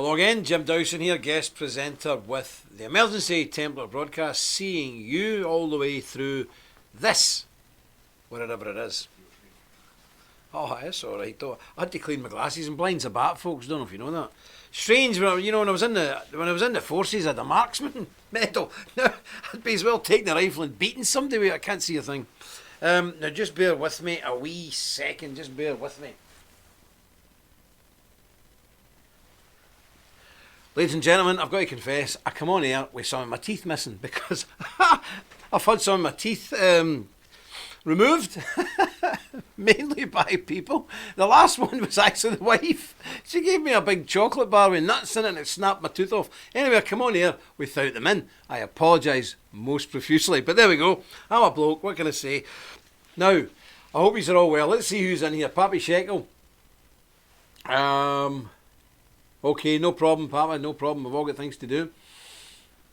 Hello again, Jim Dowson here, guest presenter with the Emergency Templar broadcast, seeing you all the way through this, wherever it is. Oh, it's alright though. I had to clean my glasses and blinds are back, folks, don't know if you know that. Strange, when I was in the forces, I had a marksman medal. Now, I'd be as well taking the rifle and beating somebody with it. I can't see a thing. Now just bear with me a wee second, just bear with me. Ladies and gentlemen, I've got to confess, I come on here with some of my teeth missing because I've had some of my teeth removed, mainly by people. The last one was actually the wife. She gave me a big chocolate bar with nuts in it and it snapped my tooth off. Anyway, I come on here without them in. I apologise most profusely, but there we go. I'm a bloke, what can I say? Now, I hope you're all well. Let's see who's in here. Pappy Shekel. Okay, no problem, Papa, no problem. We've all got things to do.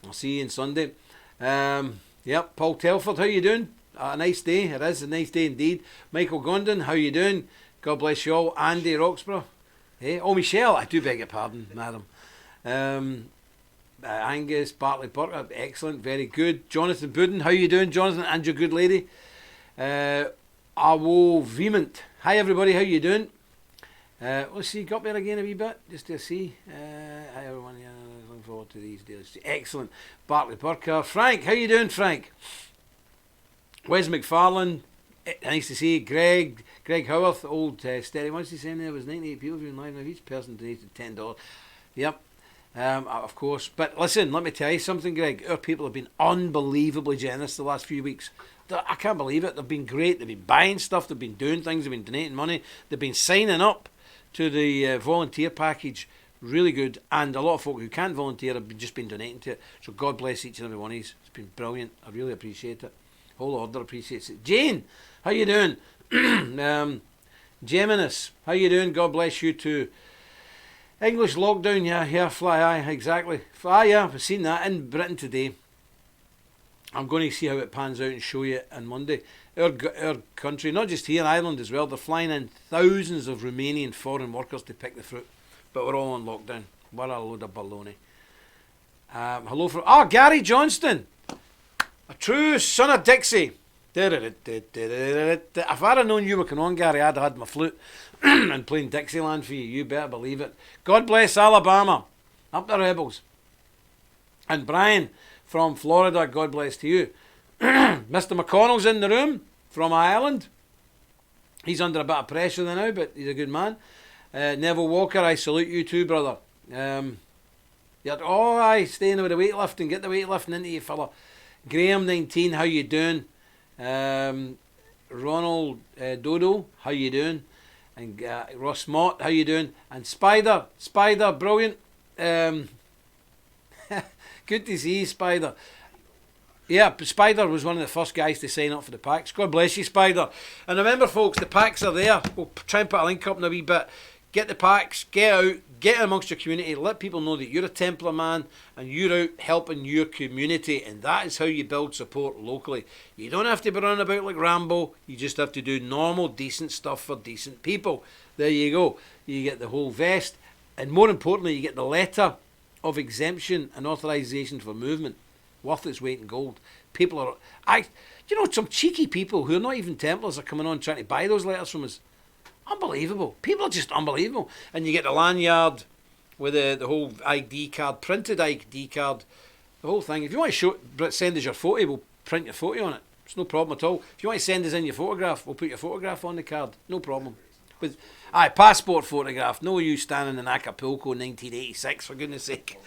I'll see you on Sunday. Yep, Paul Telford, how you doing? A nice day. It is a nice day indeed. Michael Gondon, how you doing? God bless you all. Andy Roxburgh. Hey, oh, Michelle, I do beg your pardon, madam. Angus, Bartley Burker, excellent, very good. Jonathan Budden, how you doing, Jonathan? And your good lady. Awo Vement, hi everybody, how you doing? Let's see, got there again a wee bit, just to see. Hi everyone, yeah, looking forward to these days. Excellent. Bartley Burker. Frank, how you doing, Frank? Wes McFarlane, nice to see you. Greg Howarth, old steady. What's he saying there? Was 98 people viewing live now. Each person donated $10. Yep, of course. But listen, let me tell you something, Greg. Our people have been unbelievably generous the last few weeks. I can't believe it. They've been great. They've been buying stuff. They've been doing things. They've been donating money. They've been signing up to the volunteer package. Really good. And a lot of folk who can't volunteer have just been donating to it. So God bless each and every one of you. It's been brilliant. I really appreciate it. Whole order appreciates it. Jane, how you doing? Geminis, how you doing? God bless you too. English lockdown, yeah, fly, aye, exactly. Yeah, I've seen that in Britain today. I'm going to see how it pans out and show you on Monday. Our country, not just here in Ireland as well, they're flying in thousands of Romanian foreign workers to pick the fruit. But we're all on lockdown. What a load of baloney. Hello from... Gary Johnston. A true son of Dixie. If I'd have known you were coming on, Gary, I'd have had my flute and playing Dixieland for you. You better believe it. God bless Alabama. Up the rebels. And Brian from Florida, God bless to you. Mr. McConnell's in the room from Ireland. He's under a bit of pressure now, but he's a good man. Neville Walker, I salute you too, brother. Staying with the weightlifting. Get the weightlifting into you, fella. Graham 19, how you doing? Ronald Dodo, how you doing? And Ross Mott, how you doing? And Spider, brilliant. Good to see you, Spider. Yeah, Spider was one of the first guys to sign up for the packs. God bless you, Spider. And remember, folks, the packs are there. We'll try and put a link up in a wee bit. Get the packs, get out, get amongst your community, let people know that you're a Templar man and you're out helping your community, and that is how you build support locally. You don't have to be running about like Rambo, you just have to do normal, decent stuff for decent people. There you go. You get the whole vest, and more importantly, you get the letter of exemption and authorisation for movement. Worth its weight in gold. People are... some cheeky people who are not even Templars are coming on trying to buy those letters from us. Unbelievable. People are just unbelievable. And you get the lanyard with the whole ID card, printed ID card, the whole thing. If you want to send us your photo, we'll print your photo on it. It's no problem at all. If you want to send us in your photograph, we'll put your photograph on the card. No problem. Passport photograph. No you standing in Acapulco 1986, for goodness sake.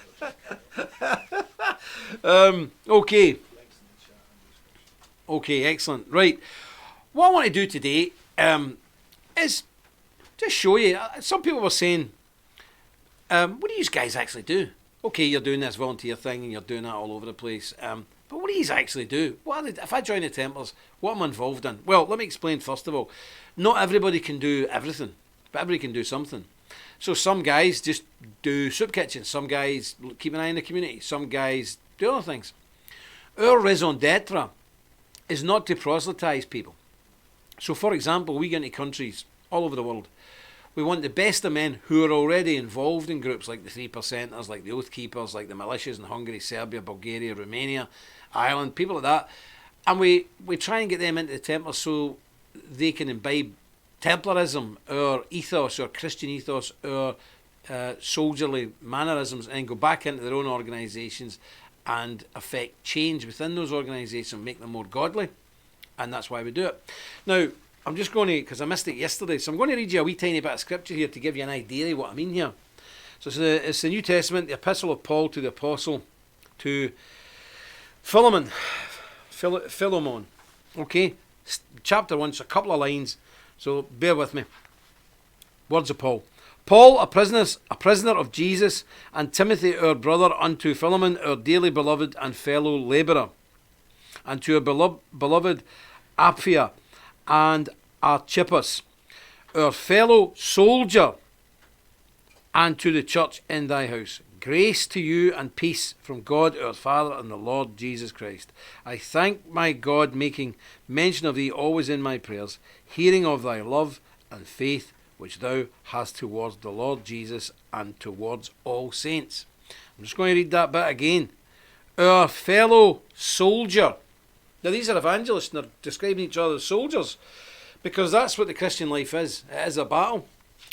Okay, excellent. Right. What I want to do today is just show you. Some people were saying, what do you guys actually do? Okay, you're doing this volunteer thing and you're doing that all over the place. But what do you actually do? If I join the Templars, what am I involved in? Well, let me explain first of all. Not everybody can do everything, but everybody can do something. So some guys just do soup kitchens. Some guys keep an eye on the community. Some guys do other things. Our raison d'etre is not to proselytise people. So, for example, we go into countries all over the world We want the best of men who are already involved in groups like the Three Percenters, like the Oath Keepers, like the militias in Hungary, Serbia, Bulgaria, Romania, Ireland, people like that. And we try and get them into the Templars so they can imbibe Templarism, our ethos, our Christian ethos, our soldierly mannerisms, and go back into their own organisations and affect change within those organisations, make them more godly. And that's why we do it. Now, I'm just going to, because I missed it yesterday, so I'm going to read you a wee tiny bit of scripture here to give you an idea of what I mean here. So it's the New Testament, the Epistle of Paul to the Apostle, to Philemon. Okay, chapter 1, so a couple of lines, so bear with me. Words of Paul. Paul, a prisoner of Jesus, and Timothy, our brother, unto Philemon, our dearly beloved and fellow labourer, and to our beloved Apphia, and Archippus, our fellow soldier, and to the church in thy house. Grace to you and peace from God our Father and the Lord Jesus Christ. I thank my God, making mention of thee always in my prayers, hearing of thy love and faith which thou hast towards the Lord Jesus and towards all saints. I'm just going to read that bit again. Our fellow soldier. Now these are evangelists and they're describing each other as soldiers, because that's what the Christian life is. It is a battle.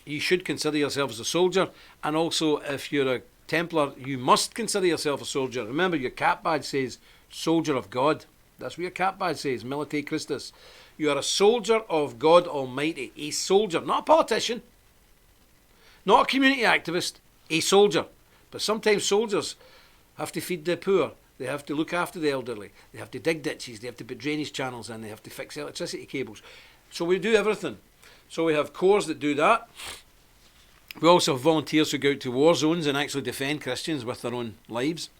You should consider yourself as a soldier, and also if you're a Templar, you must consider yourself a soldier. Remember, your cap badge says Soldier of God. That's what your cap badge says, Milite Christus. You are a soldier of God Almighty. A soldier, not a politician, not a community activist, a soldier. But sometimes soldiers have to feed the poor. They have to look after the elderly. They have to dig ditches. They have to put drainage channels in. They have to fix electricity cables. So we do everything. So we have corps that do that. We also have volunteers who go out to war zones and actually defend Christians with their own lives.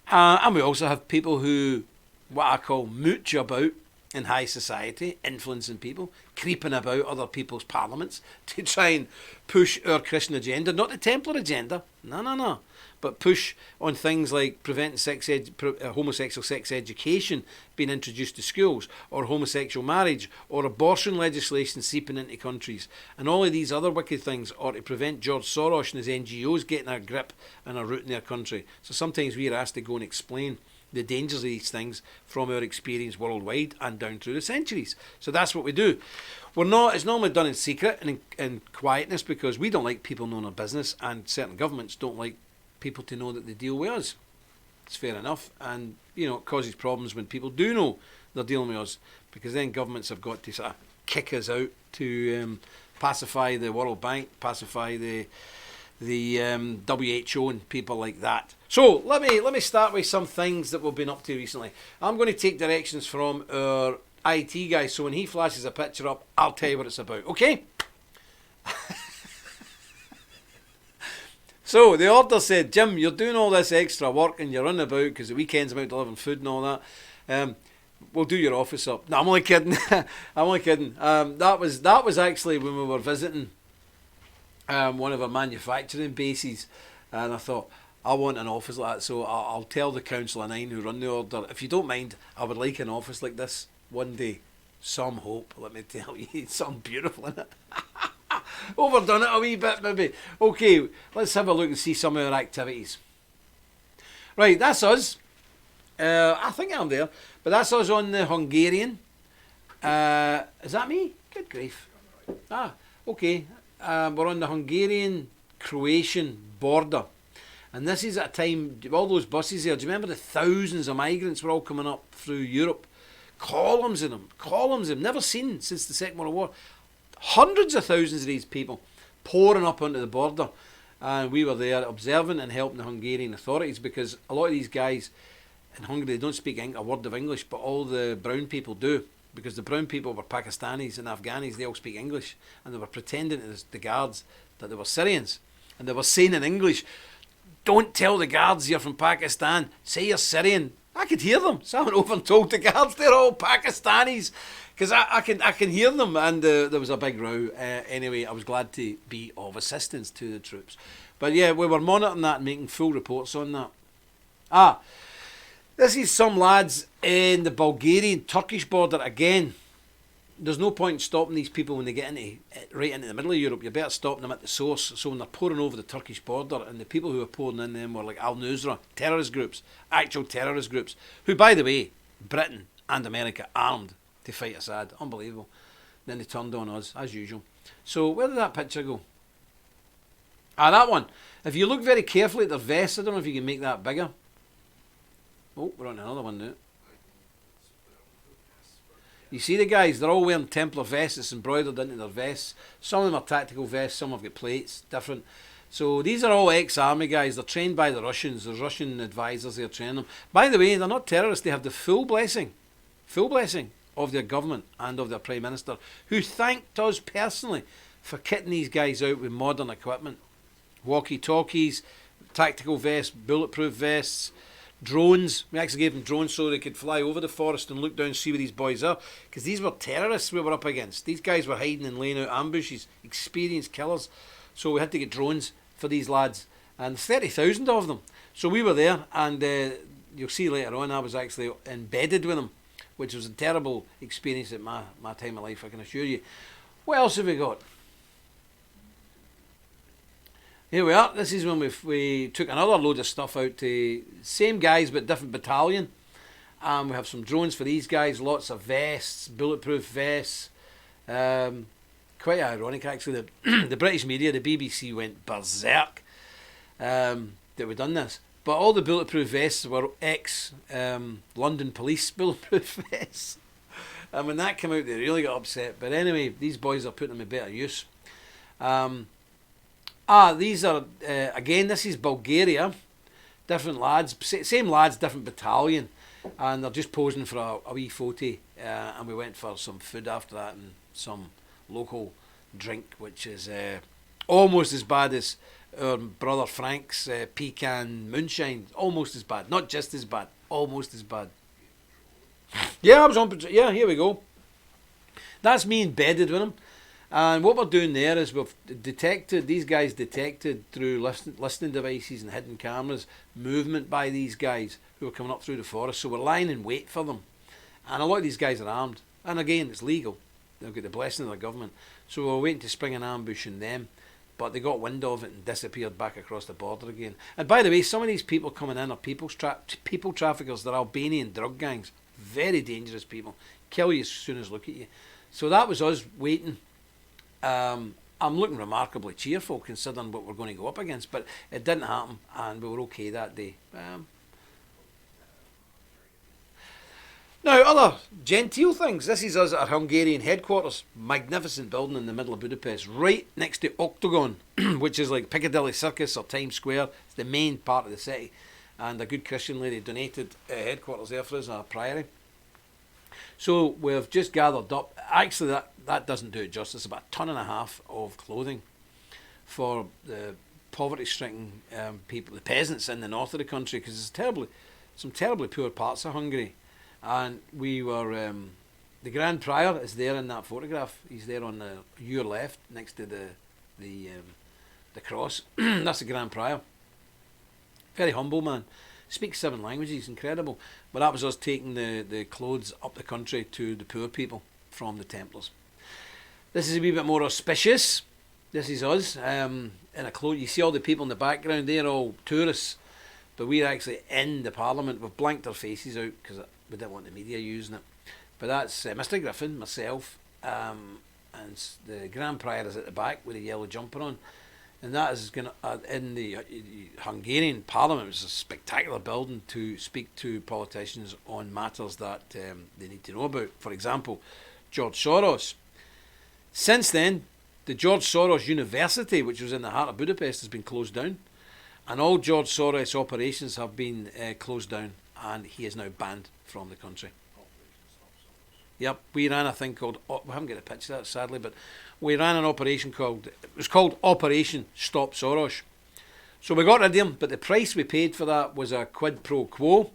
And we also have people who, what I call, mooch about in high society, influencing people, creeping about other people's parliaments to try and push our Christian agenda, not the Templar agenda, no, but push on things like preventing homosexual sex education being introduced to schools, or homosexual marriage, or abortion legislation seeping into countries, and all of these other wicked things, or to prevent George Soros and his NGOs getting a grip and a root in their country. So sometimes we are asked to go and explain the dangers of these things from our experience worldwide and down through the centuries. So that's what we do. It's normally done in secret and in quietness, because we don't like people knowing our business, and certain governments don't like people to know that they deal with us. It's fair enough, and it causes problems when people do know they're dealing with us, because then governments have got to sort of kick us out to pacify the World Bank, pacify the WHO and people like that. So let me start with some things that we've been up to recently. I'm going to take directions from our IT guy, so when he flashes a picture up, I'll tell you what it's about, okay? So the order said, Jim, you're doing all this extra work and you're running about because the weekends I'm out delivering food and all that. We'll do your office up. No, I'm only kidding. I'm only kidding. That was actually when we were visiting one of our manufacturing bases, and I thought, I want an office like that, so I'll tell the Council of 9 who run the order, if you don't mind, I would like an office like this one day. Some hope, let me tell you. Something beautiful in it. Overdone it a wee bit maybe. Okay, let's have a look and see some of our activities. Right, that's us. I think I'm there, but that's us on the Hungarian. Is that me? Good grief. Okay. We're on the Hungarian-Croatian border. And this is at a time, all those buses there, do you remember the thousands of migrants were all coming up through Europe? Columns of them, never seen since the Second World War. Hundreds of thousands of these people pouring up onto the border. And we were there observing and helping the Hungarian authorities, because a lot of these guys in Hungary, they don't speak a word of English, but all the brown people do. Because the brown people were Pakistanis and Afghanis, they all speak English. And they were pretending to the guards that they were Syrians. And they were saying in English, don't tell the guards you're from Pakistan, say you're Syrian. I could hear them. So I went over and told the guards they're all Pakistanis, because I can hear them, and there was a big row. Anyway, I was glad to be of assistance to the troops. But yeah, we were monitoring that and making full reports on that. This is some lads in the Bulgarian-Turkish border again. there's no point in stopping these people when they get right into the middle of Europe. You better stop them at the source. So when they're pouring over the Turkish border, and the people who are pouring in them were like Al-Nusra, terrorist groups, actual terrorist groups, who, by the way, Britain and America armed to fight Assad. Unbelievable. Then they turned on us, as usual. So where did that picture go? Ah, that one. If you look very carefully at their vests, I don't know if you can make that bigger. Oh, we're on another one now. You see the guys, they're all wearing Templar vests. It's embroidered into their vests. Some of them are tactical vests, some have got plates, different. So these are all ex-army guys. They're trained by the Russians. There's Russian advisors there training them. By the way, they're not terrorists. They have the full blessing of their government and of their Prime Minister, who thanked us personally for kitting these guys out with modern equipment. Walkie-talkies, tactical vests, bulletproof vests, drones. We actually gave them drones so they could fly over the forest and look down and see where these boys are, because these were terrorists we were up against. These guys were hiding and laying out ambushes, experienced killers. So we had to get drones for these lads, and 30,000 of them. So we were there, and you'll see later on I was actually embedded with them, which was a terrible experience at my time of life, I can assure you. What else have we got? Here we are. This is when we took another load of stuff out to same guys but different battalion. We have some drones for these guys, lots of vests, bulletproof vests. Quite ironic actually. The British media, the BBC, went berserk that we'd done this. But all the bulletproof vests were ex-London police bulletproof vests. And when that came out, they really got upset. But anyway, these boys are putting them in better use. These are, again, this is Bulgaria. Different lads, same lads, different battalion. And they're just posing for a wee photo. And we went for some food after that and some local drink, which is almost as bad as our brother Frank's pecan moonshine. Almost as bad. Not just as bad. Almost as bad. Yeah, I was on. Yeah, here we go. That's me embedded with him. And what we're doing there is we've detected, these guys detected through listening devices and hidden cameras, movement by these guys who are coming up through the forest. So we're lying in wait for them. And a lot of these guys are armed. And again, it's legal. They've got the blessing of the government. So we're waiting to spring an ambush on them. But they got wind of it and disappeared back across the border again. And by the way, some of these people coming in are people traffickers. They're Albanian drug gangs. Very dangerous people. Kill you as soon as look at you. So that was us waiting. I'm looking remarkably cheerful considering what we're going to go up against, but it didn't happen and we were okay that day. Now, other genteel things. This is us at our Hungarian headquarters. Magnificent building in the middle of Budapest, right next to Octagon, which is like Piccadilly Circus or Times Square. It's the main part of the city. And a good Christian lady donated headquarters there for us, our priory. So we've just gathered up. Actually, that doesn't do it justice. About 1.5 tons of clothing for the poverty-stricken people, the peasants in the north of the country, because it's some terribly poor parts of Hungary. And we were, the Grand Prior is there in that photograph. He's there on your left, next to the cross. That's the Grand Prior. Very humble man. Speaks 7 languages, incredible. But that was us taking the clothes up the country to the poor people from the Templars. This is a wee bit more auspicious. This is us in a clothes. You see all the people in the background, they're all tourists. But we're actually in the Parliament. We've blanked our faces out because we didn't want the media using it. But that's Mr. Griffin, myself, and the Grand Prior is at the back with a yellow jumper on. And that is going to, in the Hungarian Parliament, it's a spectacular building to speak to politicians on matters that they need to know about. For example, George Soros. Since then, the George Soros University, which was in the heart of Budapest, has been closed down. And all George Soros operations have been closed down, and he is now banned from the country. Yep, we ran a thing called, we haven't got a picture of that sadly, but we ran an operation it was called Operation Stop Soros. So we got rid of him, but the price we paid for that was a quid pro quo,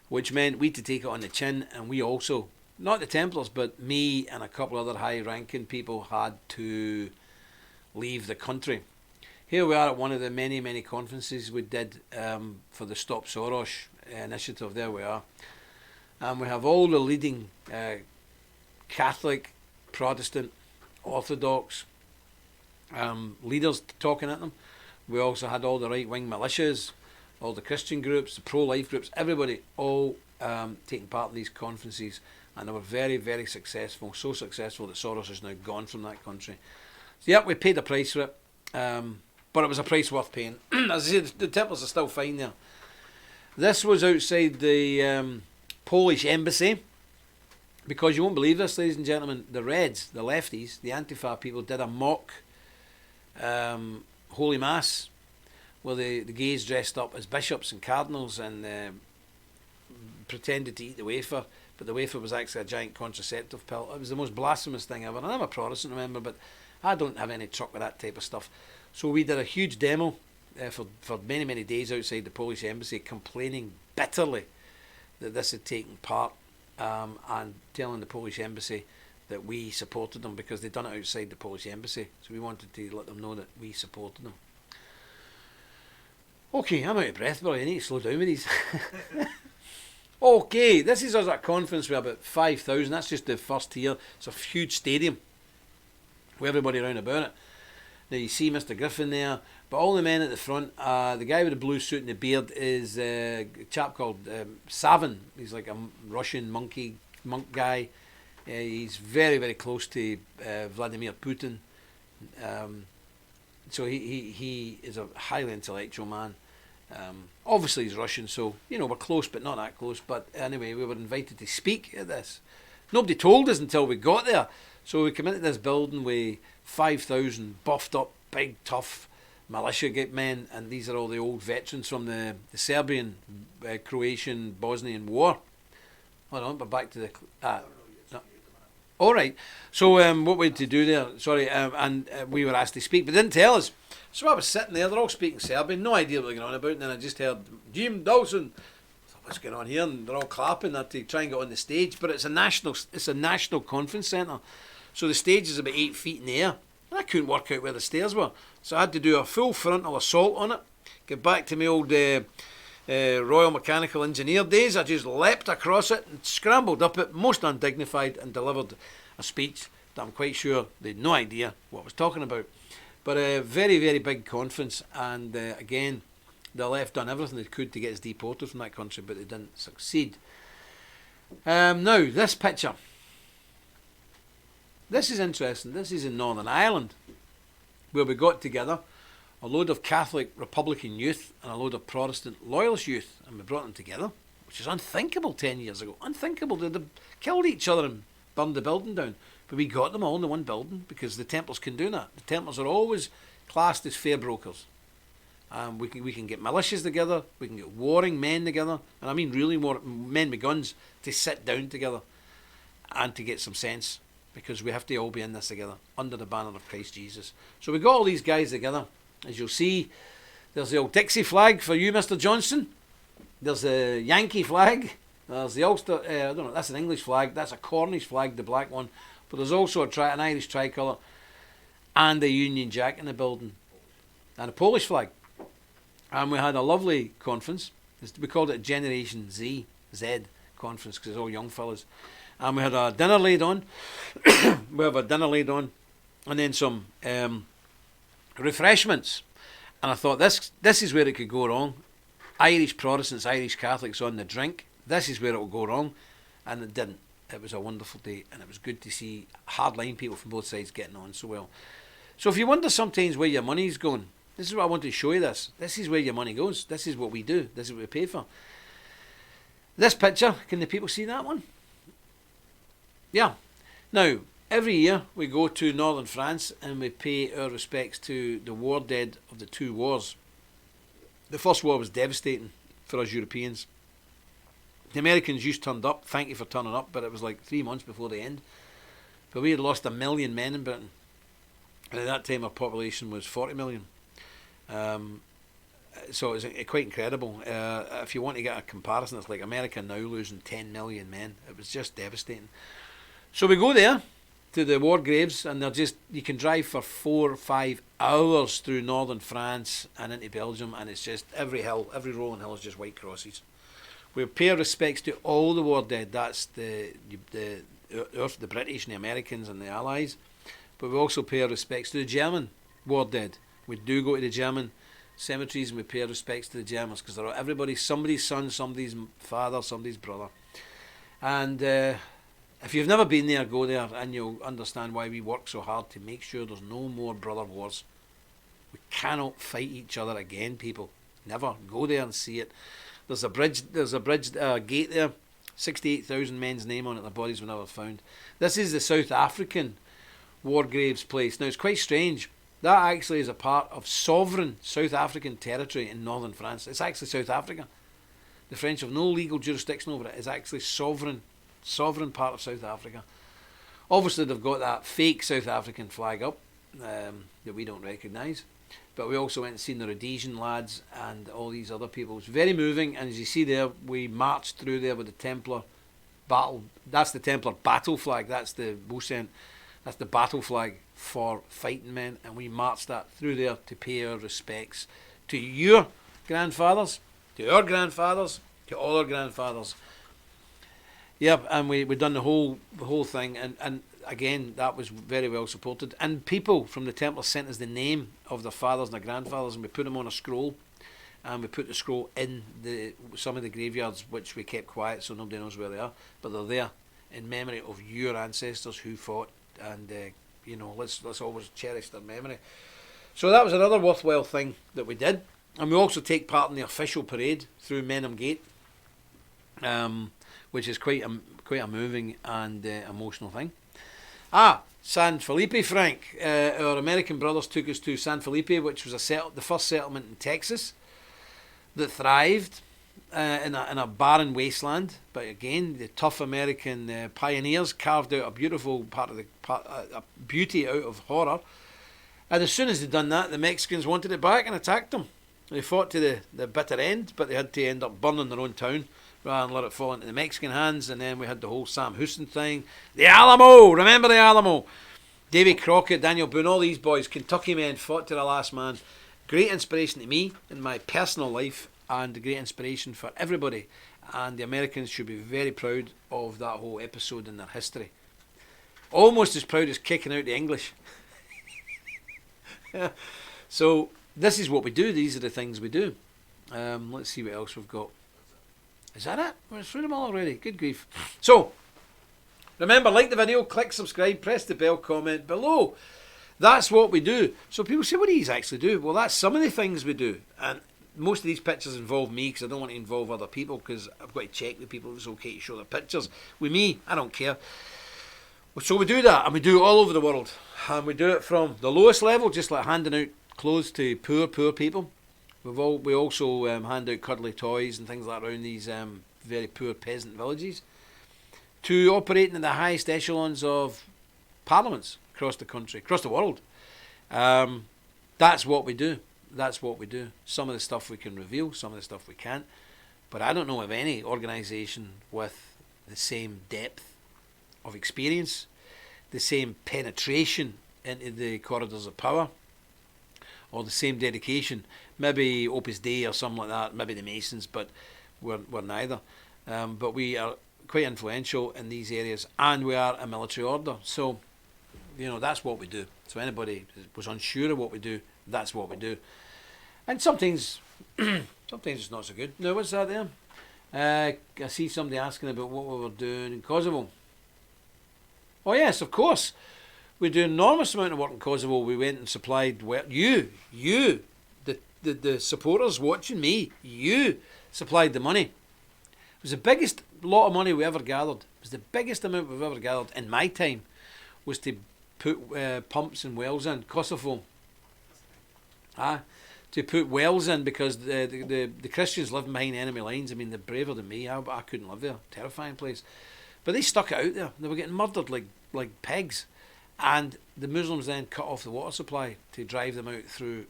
which meant we had to take it on the chin, and we also, not the Templars, but me and a couple other high-ranking people had to leave the country. Here we are at one of the many, many conferences we did for the Stop Soros initiative. There we are. And we have all the leading Catholic, Protestant, Orthodox leaders talking at them. We also had all the right-wing militias, all the Christian groups, the pro-life groups, everybody all taking part in these conferences, and they were very, very successful, so successful that Soros is now gone from that country. So yeah, we paid a price for it, but it was a price worth paying. As I say, the Templars are still fine there. This was outside the Polish embassy, because you won't believe this, ladies and gentlemen, the Reds, the lefties, the Antifa people did a mock Holy Mass where the gays dressed up as bishops and cardinals and pretended to eat the wafer, but the wafer was actually a giant contraceptive pill. It was the most blasphemous thing ever. And I'm a Protestant, remember, but I don't have any truck with that type of stuff. So we did a huge demo for many, many days outside the Polish embassy, complaining bitterly that this had taken part, and telling the Polish embassy that we supported them because they'd done it outside the Polish embassy. So we wanted to let them know that we supported them. Okay, I'm out of breath, but I need to slow down with these. Okay, this is us at a conference with about 5,000. That's just the first tier. It's a huge stadium with everybody around about it. Now you see Mr. Griffin there, but all the men at the front, the guy with the blue suit and the beard is a chap called Savin. He's like a Russian monk guy. He's very, very close to Vladimir Putin. So he is a highly intellectual man. Obviously he's Russian, so we're close but not that close. But anyway, we were invited to speak at this. Nobody told us until we got there. So we come into this building with 5,000 buffed up, big, tough militia men, and these are all the old veterans from the Serbian, Croatian, Bosnian war. Hold on, but back to the... no. All right. So what we had to do there, we were asked to speak, but they didn't tell us. So I was sitting there, they're all speaking Serbian, no idea what they're going on about, and then I just heard, Jim Dawson. What's going on here? And they're all clapping to try and get on the stage, but it's a national conference centre, so the stage is about 8 feet in the air, and I couldn't work out where the stairs were, so I had to do a full frontal assault on it. Get back to my old Royal Mechanical Engineer days. I just leapt across it and scrambled up it, most undignified, and delivered a speech that I'm quite sure they had no idea what I was talking about. But a very, very big conference, and again, the left done everything they could to get us deported from that country, but they didn't succeed. Now, this picture. This is interesting. This is in Northern Ireland, where we got together a load of Catholic Republican youth and a load of Protestant Loyalist youth, and we brought them together, which is unthinkable 10 years ago. Unthinkable. They killed each other and burned the building down. But we got them all in the one building because the Templars can do that. The Templars are always classed as fair brokers. We can get militias together, we can get warring men together, and I mean really men with guns, to sit down together and to get some sense, because we have to all be in this together under the banner of Christ Jesus. So we got all these guys together. As you'll see, there's the old Dixie flag for you, Mr. Johnson. There's the Yankee flag. There's the Ulster, I don't know, that's an English flag. That's a Cornish flag, the black one. But there's also an Irish tricolour and a Union Jack in the building. And a Polish flag. And we had a lovely conference. We called it Generation Z conference, because it's all young fellas. And we had a dinner laid on. We have a dinner laid on. And then some refreshments. And I thought, this is where it could go wrong. Irish Protestants, Irish Catholics on the drink. This is where it will go wrong. And it didn't. It was a wonderful day, and it was good to see hardline people from both sides getting on so well. So if you wonder sometimes where your money's going, this is what I want to show you this. This is where your money goes. This is what we do. This is what we pay for. This picture, can the people see that one? Yeah. Now, every year we go to northern France and we pay our respects to the war dead of the two wars. The first war was devastating for us Europeans. The Americans just turned up. Thank you for turning up, but it was like 3 months before the end. But we had lost 1 million men in Britain. And at that time our population was 40 million. So it was quite incredible. If you want to get a comparison, it's like America now losing 10 million men. It was just devastating. So we go there to the war graves, and you can drive for 4 or 5 hours through northern France and into Belgium, and it's just every rolling hill is just white crosses. We pay our respects to all the war dead. That's the the British and the Americans and the Allies, but we also pay our respects to the German war dead. We do go to the German cemeteries and we pay our respects to the Germans, because they're everybody's somebody's son, somebody's father, somebody's brother. And if you've never been there, go there and you'll understand why we work so hard to make sure there's no more brother wars. We cannot fight each other again, people. Never. Go there and see it. There's a bridge gate there, 68,000 men's name on it, their bodies were never found. This is the South African war graves place. Now it's quite strange. That actually is a part of sovereign South African territory in northern France. It's actually South Africa. The French have no legal jurisdiction over it. It's actually sovereign part of South Africa. Obviously they've got that fake South African flag up that we don't recognise. But we also went and seen the Rhodesian lads and all these other people. It's very moving, and as you see there, we marched through there with the Templar battle. That's the Templar battle flag. That's the Bosent. That's the battle flag for fighting men, and we marched that through there to pay our respects to your grandfathers, to our grandfathers, to all our grandfathers. Yep, and we done the whole thing, and again, that was very well supported. And people from the Templar sent us the name of their fathers and their grandfathers, and we put them on a scroll, and we put the scroll in some of the graveyards, which we kept quiet so nobody knows where they are, but they're there in memory of your ancestors who fought, and let's always cherish their memory. So that was another worthwhile thing that we did, and we also take part in the official parade through Menham Gate, which is quite a moving and emotional thing. San Felipe, Frank. Our American brothers took us to San Felipe, which was the first settlement in Texas that thrived in a barren wasteland. But again, the tough American pioneers carved out a beautiful a beauty out of horror. And as soon as they'd done that, the Mexicans wanted it back and attacked them. They fought to the bitter end, but they had to end up burning their own town rather than let it fall into the Mexican hands. And then we had the whole Sam Houston thing. The Alamo! Remember the Alamo? Davy Crockett, Daniel Boone, all these boys, Kentucky men, fought to the last man. Great inspiration to me in my personal life, and a great inspiration for everybody. And the Americans should be very proud of that whole episode in their history. Almost as proud as kicking out the English. So this is what we do. These are the things we do. Let's see what else we've got. Is that it? We're through them all already. Good grief. So, remember, like the video, click subscribe, press the bell, comment below. That's what we do. So people say, what do you actually do? Well, that's some of the things we do. And most of these pictures involve me, because I don't want to involve other people, because I've got to check with people if it's okay to show their pictures. With me, I don't care. So we do that, and we do it all over the world. And we do it from the lowest level, just like handing out clothes to poor people. We also hand out cuddly toys and things like that around these very poor peasant villages, to operating in the highest echelons of parliaments across the country, across the world. That's what we do. That's what we do. Some of the stuff we can reveal, some of the stuff we can't. But I don't know of any organisation with the same depth of experience, the same penetration into the corridors of power, or the same dedication. Maybe Opus Dei or something like that, maybe the Masons, but we're neither. But we are quite influential in these areas, and we are a military order. So, that's what we do. So anybody was unsure of what we do, that's what we do. And sometimes it's not so good. Now, what's that there? I see somebody asking about what we were doing in Kosovo. Oh yes, of course. We do an enormous amount of work in Kosovo. We went and supplied, the supporters watching me, you supplied the money. It was the biggest lot of money we ever gathered. It was the biggest amount we've ever gathered in my time, was to put pumps and wells in Kosovo. To put wells in, because the Christians living behind enemy lines, I mean, they're braver than me. I couldn't live there. Terrifying place. But they stuck it out there. They were getting murdered like pigs. And the Muslims then cut off the water supply to drive them out through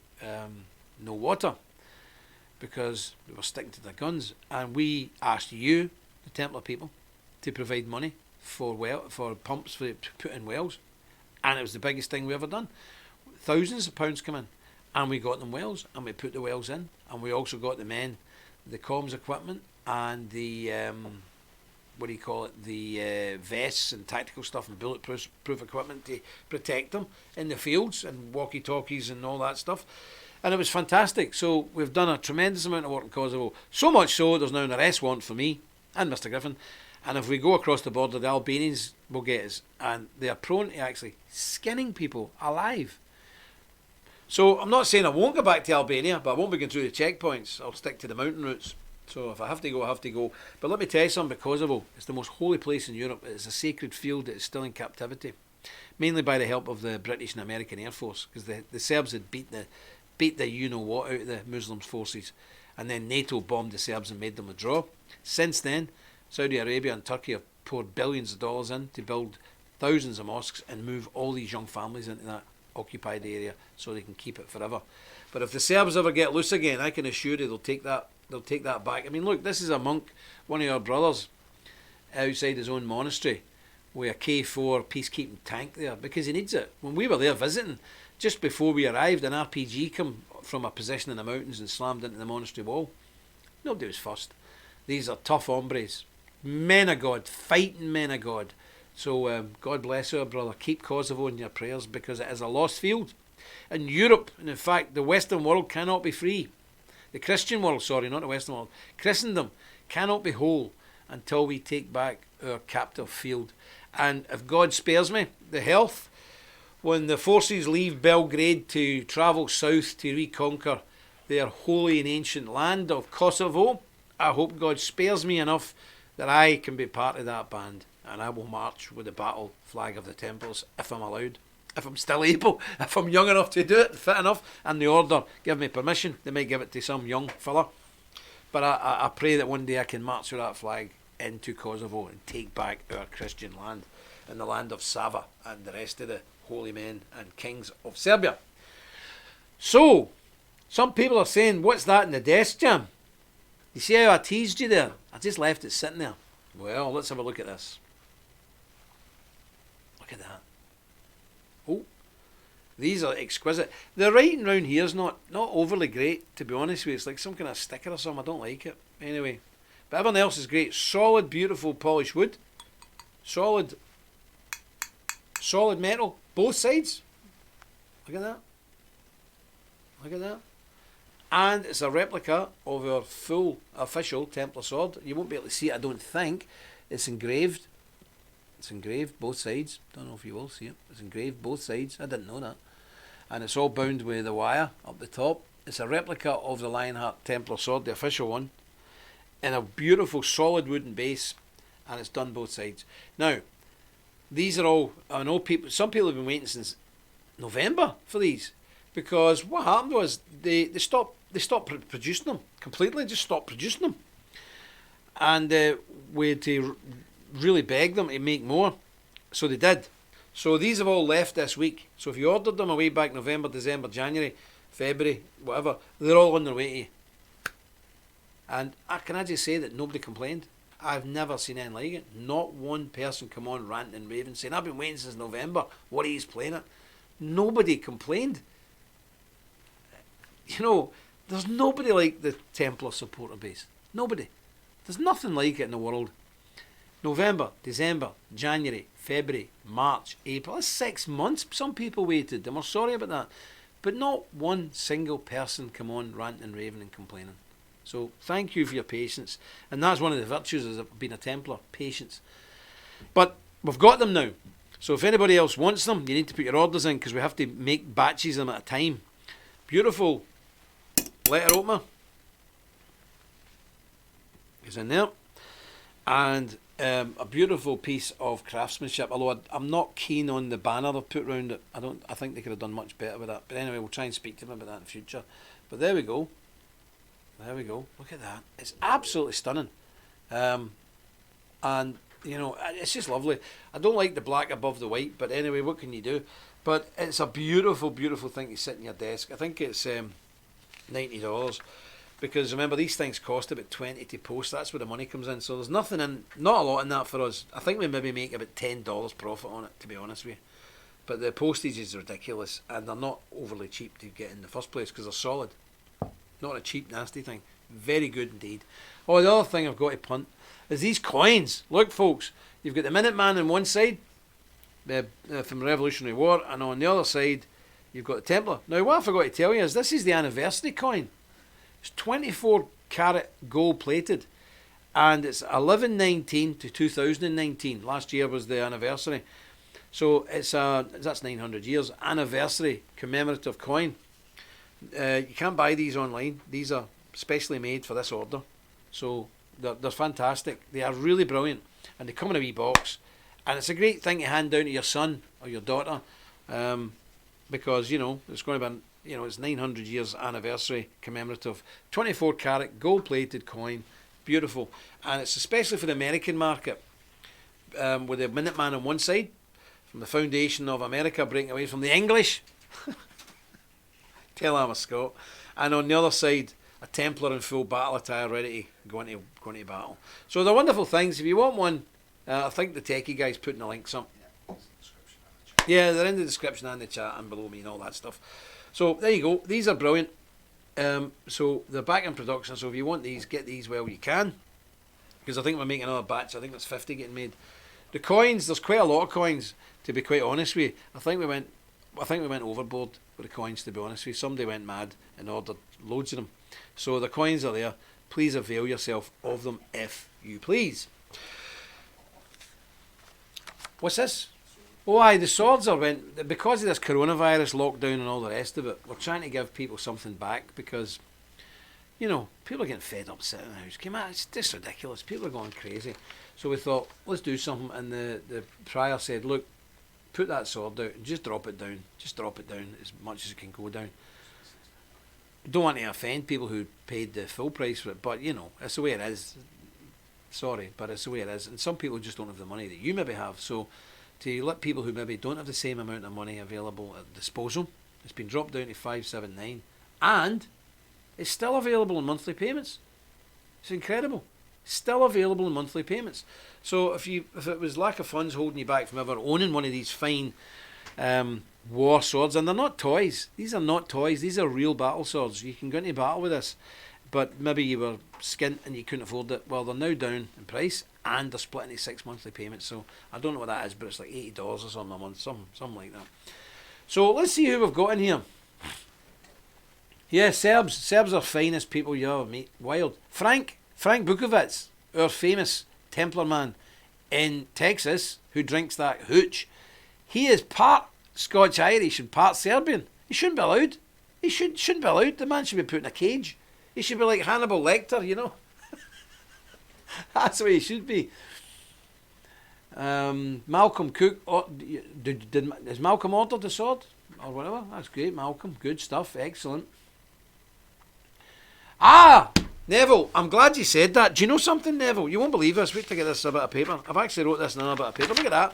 no water, because they were sticking to their guns. And we asked you, the Templar people, to provide money for pumps to put in wells. And it was the biggest thing we ever done. Thousands of pounds come in. And we got them wells, and we put the wells in. And we also got the men, the comms equipment, and the what do you call it, the vests and tactical stuff and bulletproof equipment to protect them in the fields, and walkie-talkies and all that stuff. And it was fantastic. So we've done a tremendous amount of work in Kosovo. So much so, there's now an arrest warrant for me and Mr. Griffin. And if we go across the border, the Albanians will get us. And they are prone to actually skinning people alive. So I'm not saying I won't go back to Albania, but I won't be going through the checkpoints. I'll stick to the mountain routes. So if I have to go, I have to go. But let me tell you something about Kosovo. It's the most holy place in Europe. It's a sacred field that is still in captivity. Mainly by the help of the British and American Air Force. Because the Serbs had beat the you-know-what out of the Muslims' forces. And then NATO bombed the Serbs and made them withdraw. Since then, Saudi Arabia and Turkey have poured billions of dollars in to build thousands of mosques and move all these young families into that occupied area so they can keep it forever. But if the Serbs ever get loose again, I can assure you they'll take that back. I mean, look, this is a monk, one of your brothers, outside his own monastery with a K4 peacekeeping tank there because he needs it. When we were there visiting, just before we arrived, an RPG came from a position in the mountains and slammed into the monastery wall. Nobody was fussed. These are tough hombres, men of God, fighting men of God. So God bless our brother. Keep Kosovo in your prayers because it is a lost field. And Europe, and in fact the Western world, cannot be free. The Christian world, sorry, not the Western world. Christendom cannot be whole until we take back our captive field. And if God spares me the health, when the forces leave Belgrade to travel south to reconquer their holy and ancient land of Kosovo, I hope God spares me enough that I can be part of that band. And I will march with the battle flag of the Templars if I'm allowed, if I'm still able, if I'm young enough to do it, fit enough, and the order give me permission. They may give it to some young fella. But I pray that one day I can march with that flag into Kosovo and take back our Christian land and the land of Sava and the rest of the holy men and kings of Serbia. So, some people are saying, what's that in the desk, Jam? You see how I teased you there? I just left it sitting there. Well, let's have a look at this. Look at that. Oh, these are exquisite. The writing round here is not overly great, to be honest with you. It's like some kind of sticker or something. I don't like it. Anyway, but everything else is great. Solid, beautiful, polished wood. Solid metal. Both sides. Look at that. Look at that. And it's a replica of our full official Templar sword. You won't be able to see it, I don't think. It's engraved. It's engraved both sides. Don't know if you will see it. It's engraved both sides. I didn't know that. And it's all bound with the wire up the top. It's a replica of the Lionheart Templar sword, the official one, in a beautiful solid wooden base, and it's done both sides. Now, these are all, I know some people have been waiting since November for these, because what happened was they stopped producing them completely, just stopped producing them, and we had to really beg them to make more, so they did. So these have all left this week. So if you ordered them away back November, December, January, February, whatever, they're all on their way to you. And can I just say that nobody complained? I've never seen anything like it. Not one person come on ranting and raving saying, I've been waiting since November, what are you playing it? Nobody complained. You know, there's nobody like the Templar supporter base. Nobody. There's nothing like it in the world. November, December, January, February, March, April. That's 6 months some people waited, and we're sorry about that. But not one single person come on ranting and raving and complaining. So thank you for your patience. And that's one of the virtues of being a Templar, patience. But we've got them now. So if anybody else wants them, you need to put your orders in, because we have to make batches of them at a time. Beautiful letter opener is in there. And a beautiful piece of craftsmanship, although I'm not keen on the banner they've put around it. I think they could have done much better with that. But anyway, we'll try and speak to them about that in future. But there we go. There we go. Look at that. It's absolutely stunning. And, you know, it's just lovely. I don't like the black above the white, but anyway, what can you do? But it's a beautiful, beautiful thing to sit in your desk. I think it's $90. Because remember, these things cost about $20 to post. That's where the money comes in. So there's nothing in, not a lot in that for us. I think we maybe make about $10 profit on it, to be honest with you. But the postage is ridiculous, and they're not overly cheap to get in the first place because they're solid. Not a cheap, nasty thing. Very good indeed. Oh, the other thing I've got to punt is these coins. Look, folks, you've got the Minuteman on one side, from the Revolutionary War, and on the other side, you've got the Templar. Now, what I forgot to tell you is this is the anniversary coin. It's 24 carat gold plated, and it's 1119 to 2019. Last year was the anniversary. So that's 900 years anniversary commemorative coin. You can't buy these online. These are specially made for this order. So they're fantastic. They are really brilliant, and they come in a wee box. And it's a great thing to hand down to your son or your daughter, because it's going to be it's 900 years anniversary commemorative 24 carat gold plated coin, beautiful, and it's especially for the American market, with the Minuteman on one side, from the foundation of America breaking away from the English. Tell I'm a Scot. And on the other side, a Templar in full battle attire, ready to go into battle. So they're wonderful things. If you want one, I think the techie guy's putting the links up. Yeah, they're in the description and the chat and below me and all that stuff. So there you go. These are brilliant. So they're back in production. So if you want these, get these while you can, because I think we're making another batch. I think there's 50 getting made. The coins, there's quite a lot of coins. To be quite honest with you, I think we went overboard with the coins. To be honest with you, somebody went mad and ordered loads of them. So the coins are there. Please avail yourself of them if you please. What's this? Oh, aye, the swords because of this coronavirus lockdown and all the rest of it. We're trying to give people something back because, people are getting fed up sitting in the house. Come on, it's just ridiculous. People are going crazy. So we thought, let's do something. And the prior said, look, put that sword out and just drop it down. Just drop it down as much as it can go down. Don't want to offend people who paid the full price for it, but it's the way it is. Sorry, but it's the way it is. And some people just don't have the money that you maybe have. So to let people who maybe don't have the same amount of money available at disposal, it's been dropped down to $579, and it's still available in monthly payments. It's incredible. Still available in monthly payments. So if it was lack of funds holding you back from ever owning one of these fine war swords, and they're not toys. These are not toys. These are real battle swords. You can go into battle with this. But maybe you were skint and you couldn't afford it. Well, they're now down in price, and they're split into 6 monthly payments. So I don't know what that is, but it's like $80 or something a month, something like that. So let's see who we've got in here. Yeah, Serbs are finest people you ever meet. Wild. Frank Bukovitz, our famous Templar man in Texas, who drinks that hooch. He is part Scotch-Irish and part Serbian. He shouldn't be allowed. He shouldn't be allowed. The man should be put in a cage. He should be like Hannibal Lecter, That's the way he should be. Malcolm Cook. Has Malcolm ordered the sword? Or whatever? That's great, Malcolm. Good stuff. Excellent. Neville, I'm glad you said that. Do you know something, Neville? You won't believe this. Wait to get this a bit of paper. I've actually wrote this in another bit of paper. Look at that.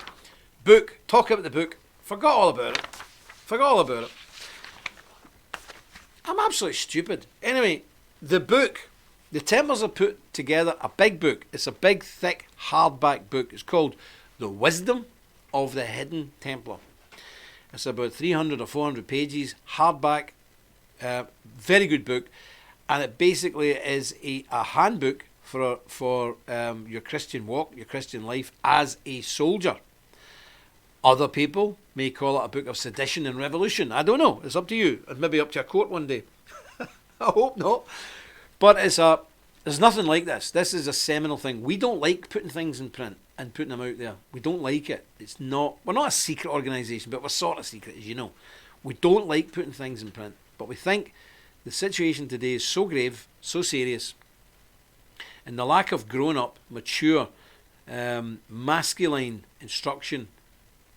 Book. Talk about the book. Forgot all about it. I'm absolutely stupid. Anyway, the book. The Templars have put together a big book. It's a big, thick, hardback book. It's called The Wisdom of the Hidden Templar. It's about 300 or 400 pages, hardback, very good book. And it basically is a handbook for your Christian walk, your Christian life as a soldier. Other people may call it a book of sedition and revolution. I don't know. It's up to you. It may be up to a court one day. I hope not. But there's nothing like this. This is a seminal thing. We don't like putting things in print and putting them out there. We don't like it. We're not a secret organisation, but we're sort of secret, as you know. We don't like putting things in print. But we think the situation today is so grave, so serious, and the lack of grown-up, mature, masculine instruction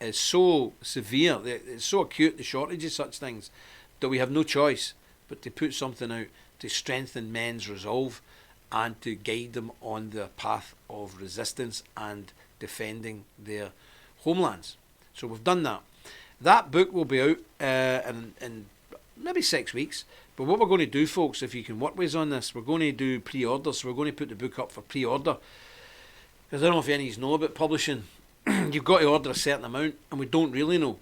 is so severe, it's so acute, the shortage of such things, that we have no choice but to put something out to strengthen men's resolve and to guide them on the path of resistance and defending their homelands. So we've done that. That book will be out in maybe 6 weeks. But what we're going to do, folks, if you can work with us on this, we're going to do pre-orders. So we're going to put the book up for pre-order. Because I don't know if any of you know about publishing. You've got to order a certain amount, and we don't really know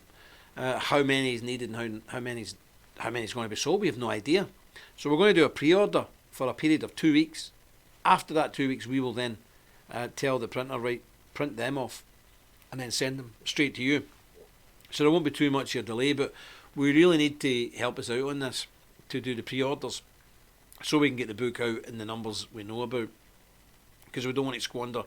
how many is needed and how many is going to be sold. We have no idea. So we're going to do a pre-order for a period of 2 weeks. After that 2 weeks, we will then tell the printer, right, print them off and then send them straight to you. So there won't be too much of a delay, but we really need to help us out on this to do the pre-orders so we can get the book out in the numbers we know about, because we don't want to squander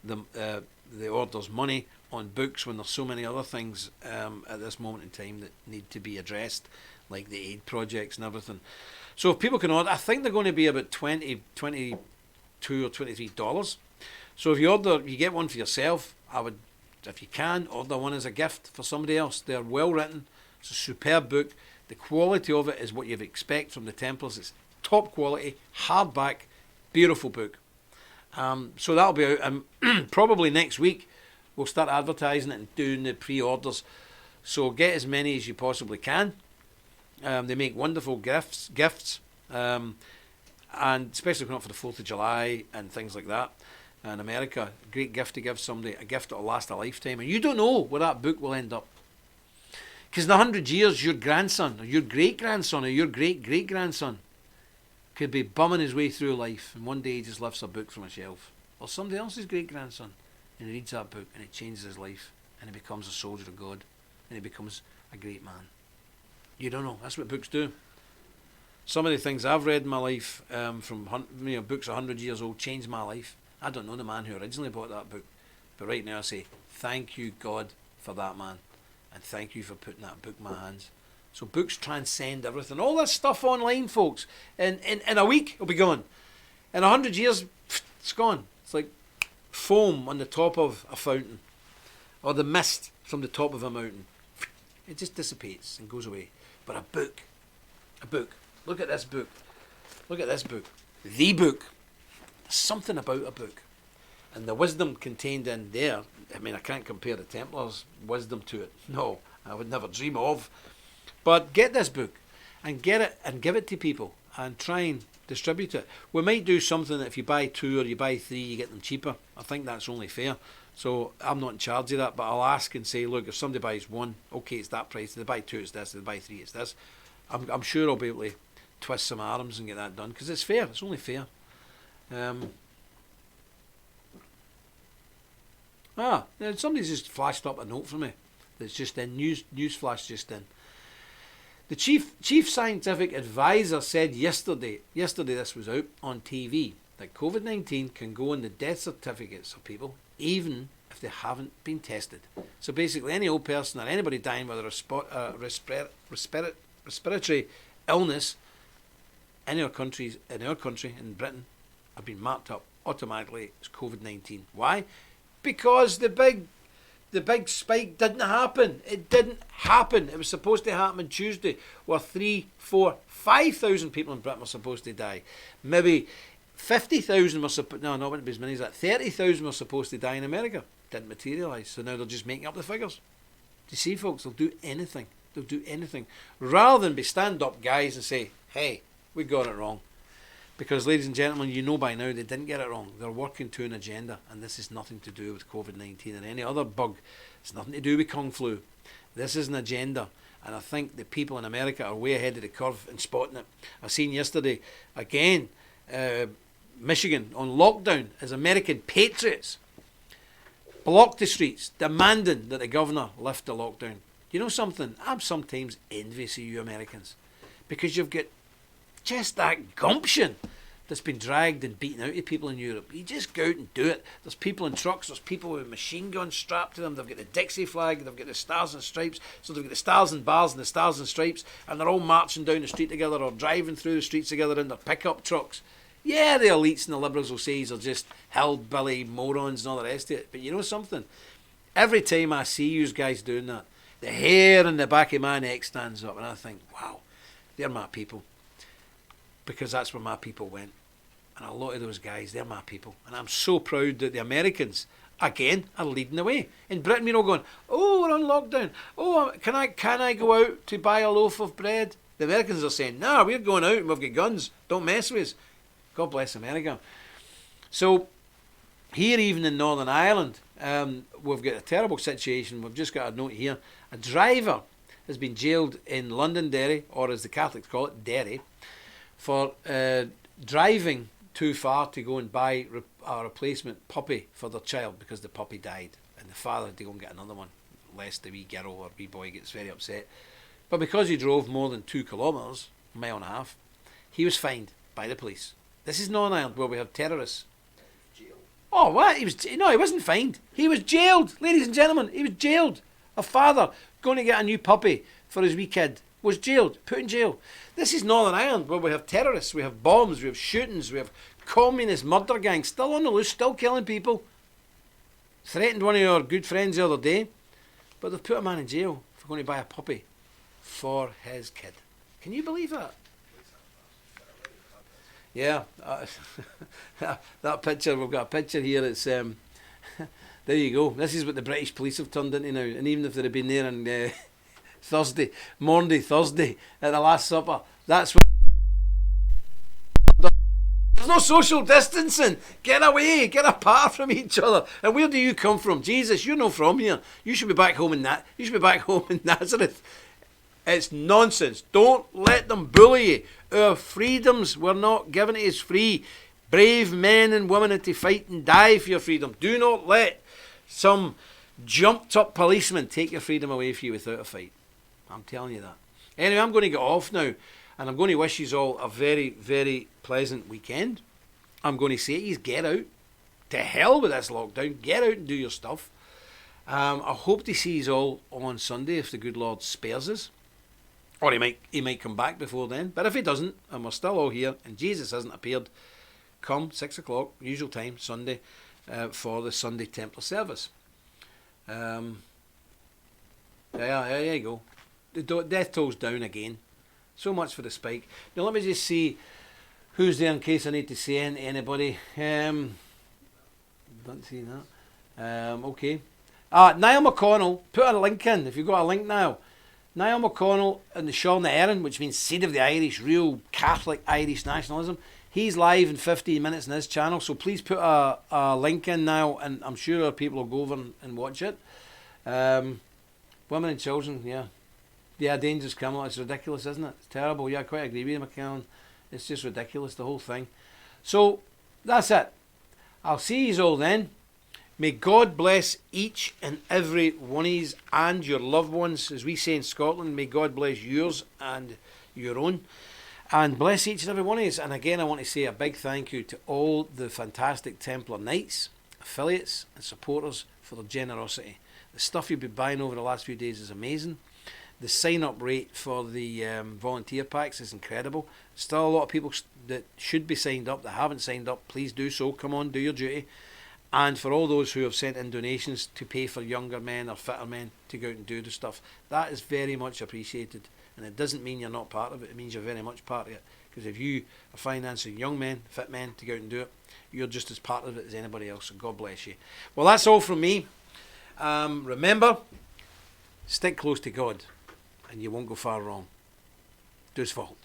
the orders money on books when there's so many other things at this moment in time that need to be addressed, like the aid projects and everything. So if people can order, I think they're going to be about $22 or $23. So if you get one for yourself, I would, if you can, order one as a gift for somebody else. They're well written. It's a superb book. The quality of it is what you'd expect from the Templars. It's top quality, hardback, beautiful book. So that'll be out, and probably next week we'll start advertising it and doing the pre-orders. So get as many as you possibly can. They make wonderful gifts, and especially coming up for the 4th of July and things like that. In America, a great gift to give somebody, a gift that will last a lifetime. And you don't know where that book will end up. Because in 100 years, your grandson, or your great-grandson, or your great-great-grandson could be bumming his way through life, and one day he just lifts a book from a shelf. Or somebody else's great-grandson, and he reads that book, and it changes his life, and he becomes a soldier of God, and he becomes a great man. You don't know. That's what books do. Some of the things I've read in my life from books 100 years old changed my life. I don't know the man who originally bought that book, but right now I say, thank you, God, for that man, and thank you for putting that book in my hands. So books transcend everything. All this stuff online, folks, in a week it'll be gone. In 100 years, it's gone. It's like foam on the top of a fountain, or the mist from the top of a mountain. It just dissipates and goes away. But a book, look at this book. Look at this book. The book. There's something about a book. And the wisdom contained in there, I mean, I can't compare the Templars' wisdom to it. No, I would never dream of. But get this book and get it and give it to people and try and distribute it. We might do something that if you buy 2 or you buy 3, you get them cheaper. I think that's only fair. So I'm not in charge of that, but I'll ask and say, look, if somebody buys 1, okay, it's that price. If they buy 2, it's this. If they buy 3, it's this. I'm sure I'll be able to twist some arms and get that done, because it's fair. It's only fair. Somebody's just flashed up a note for me. That's just in news flash just in. The chief scientific advisor said yesterday this was out on TV, that COVID-19 can go on the death certificates of people even if they haven't been tested. So basically, any old person or anybody dying with a respiratory illness in our country, in Britain, have been marked up automatically as COVID-19. Why? Because the big spike didn't happen. It didn't happen. It was supposed to happen on Tuesday, where 3, 4, 5,000 people in Britain were supposed to die. Maybe 50,000 were supposed, no, not as many as that. 30,000 were supposed to die in America. Didn't materialise. So now they're just making up the figures. Do you see, folks? They'll do anything. They'll do anything. Rather than be stand-up guys and say, hey, we got it wrong. Because, ladies and gentlemen, you know by now they didn't get it wrong. They're working to an agenda, and this is nothing to do with COVID-19 and any other bug. It's nothing to do with Kung Flu. This is an agenda, and I think the people in America are way ahead of the curve in spotting it. I've seen yesterday, again, Michigan on lockdown as American patriots blocked the streets, demanding that the governor lift the lockdown. You know something? I'm sometimes envious of you Americans, because you've got just that gumption that's been dragged and beaten out of people in Europe. You just go out and do it. There's people in trucks, there's people with machine guns strapped to them, they've got the Dixie flag, they've got the Stars and Stripes, so they've got the Stars and Bars and the Stars and Stripes, and they're all marching down the street together or driving through the streets together in their pickup trucks. Yeah, the elites and the liberals will say these are just hillbilly morons and all the rest of it, but you know something? Every time I see you guys doing that, the hair in the back of my neck stands up, and I think, wow, they're my people. Because that's where my people went. And a lot of those guys, they're my people. And I'm so proud that the Americans, again, are leading the way. In Britain, we're all going, oh, we're on lockdown. Oh, can I go out to buy a loaf of bread? The Americans are saying, no, we're going out and we've got guns. Don't mess with us. God bless America. So, here even in Northern Ireland, we've got a terrible situation. We've just got a note here. A driver has been jailed in Londonderry, or as the Catholics call it, Derry, for driving too far to go and buy a replacement puppy for their child because the puppy died, and the father had to go and get another one, lest the wee girl or wee boy gets very upset. But because he drove more than 2 kilometres, a mile and a half, he was fined by the police. This is Northern Ireland, where we have terrorists. Oh, what? He wasn't fined. He was jailed, ladies and gentlemen. He was jailed. A father going to get a new puppy for his wee kid was jailed, put in jail. This is Northern Ireland, where we have terrorists, we have bombs, we have shootings, we have communist murder gangs still on the loose, still killing people. Threatened one of your good friends the other day, but they've put a man in jail for going to buy a puppy for his kid. Can you believe that? Yeah, that picture, we've got a picture here, it's, there you go. This is what the British police have turned into now, and even if they'd have been there on Thursday at the Last Supper, that's what. There's no social distancing. Get away, get apart from each other. And where do you come from? Jesus, you're not from here. You should be back home in Nazareth. It's nonsense. Don't let them bully you. Our freedoms were not given to us free. Brave men and women had to fight and die for your freedom. Do not let some jumped up policeman take your freedom away from you without a fight. I'm telling you that. Anyway, I'm going to get off now, and I'm going to wish you all a very, very pleasant weekend. I'm going to say to you, get out. To hell with this lockdown. Get out and do your stuff. I hope to see you all on Sunday if the good Lord spares us. Or he might come back before then. But if he doesn't, and we're still all here, and Jesus hasn't appeared, come 6 o'clock, usual time, Sunday, for the Sunday Templar service. There you go. The death toll's down again. So much for the spike. Now let me just see who's there in case I need to say anything to anybody. Don't see that. Okay. Niall McConnell, put a link in if you've got a link now. Niall McConnell and the Sean the Erin, which means Seed of the Irish, real Catholic Irish nationalism. He's live in 15 minutes on his channel, so please put a link in now, and I'm sure people will go over and watch it. Women and children, yeah. Yeah, dangerous criminal. It's ridiculous, isn't it? It's terrible. Yeah, I quite agree with you, McCann. It's just ridiculous, the whole thing. So, that's it. I'll see you all then. May God bless each and every one of you and your loved ones. As we say in Scotland, may God bless yours and your own. And bless each and every one of you. And again, I want to say a big thank you to all the fantastic Templar Knights, affiliates and supporters for their generosity. The stuff you've been buying over the last few days is amazing. The sign-up rate for the volunteer packs is incredible. Still a lot of people that should be signed up that haven't signed up. Please do so. Come on, do your duty. And for all those who have sent in donations to pay for younger men or fitter men to go out and do the stuff, that is very much appreciated. And it doesn't mean you're not part of it. It means you're very much part of it. Because if you are financing young men, fit men to go out and do it, you're just as part of it as anybody else. So God bless you. Well, that's all from me. Remember, stick close to God and you won't go far wrong. Dus fault.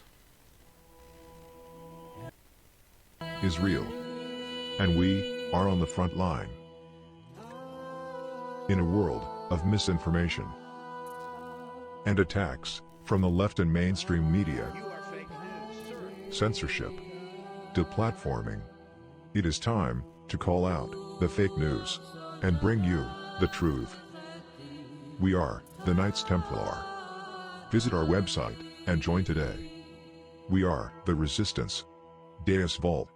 Is real. And we are on the front line. In a world of misinformation and attacks from the left and mainstream media, censorship, deplatforming, it is time to call out the fake news and bring you the truth. We are the Knights Templar. Visit our website and join today. We are the Resistance. Deus Vult.